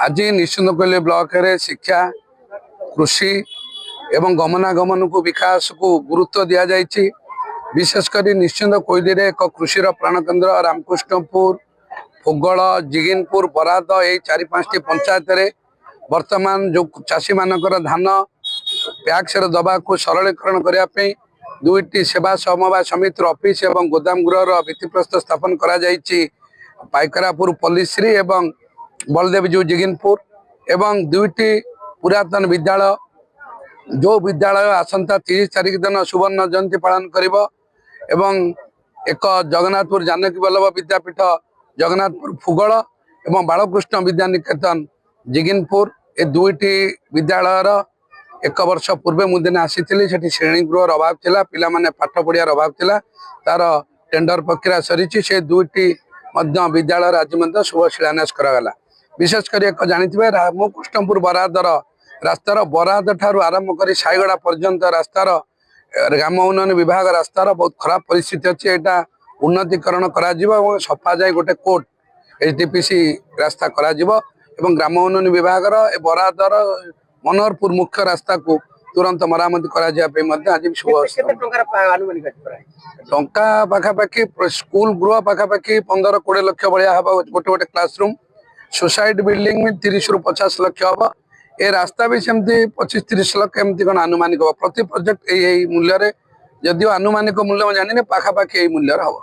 आज निश्चिंतपल्ली ब्लॉक रे शिक्षा कृषि एवं गमनागमन को विकास को गुरुत्व दि जाइए। विशेषकर निश्चिंत कोईली एक कृषि प्राण केन्द्र रामकृष्णपुर फोगल जिगिनपुर बराद यही 4-5टी पंचायत रे वर्तमान जो चाषी मानकर धान पैक्स दबा को सरलीकरण करने दुईटी सेवा समवाय समिति ऑफिस एवं गोदाम गृह भित्तिप्रस्तर स्थापन करा जाइछि। पाइकरापुर पल्लीश्री एवं बलदेवजू जिगिनपुर एवं दुईटी पुरातन विद्यालय जो विद्यालय आसंता 30 तारिख दिन सुवर्ण जयंती पालन करिब एवं एक जगन्नाथपुर जानकी वल्लभ विद्यापीठ जगन्नाथपुर फुगल एवं बालकृष्ण विद्या निकेतन जिगिनपुर ए दुईटी विद्यालयर एक वर्ष पूर्वे मुझे आसी श्रेणी गृह अभाव थिला, पिला माने पाठ पढ़ियार अभाव थिला, तार टेंडर प्रक्रिया सरी से दुईटी विद्यालय आज शुभ शिलान्यास करागला। विशेषकर एक जानी रामकृष्णपुर बरादर रास्तार बराद ठारू आरंभ कर साईगड़ा पर्यंत रास्तार ग्राम उन्नयन विभाग रास्तार बहुत खराब परिस्थिति अच्छी। यहाँ उन्नतीकरण करा सफा जाए गोटे कोर्ट एचडीपीसी रास्ता करा ग्राम उन्नयन विभाग बरादर मनोहरपुर मुख्य रास्ता को तुरंत मरामती आज टंका पाखापाखि स्कूल गृह पाखापाखि 15-20 लाख भाया हम गोटे गोटे क्लासरूम सोसाइटी बिल्डिंग में 30 ରୁ 50 लाख हम। ए रास्ता भी सेमती 25-30 लाख एमती कौन आनुमानिक हम प्रति प्रोजेक्ट यही मूल्य जदिव आनुमानिक मूल्य जानी पाखापाखि यही मूल्य हम।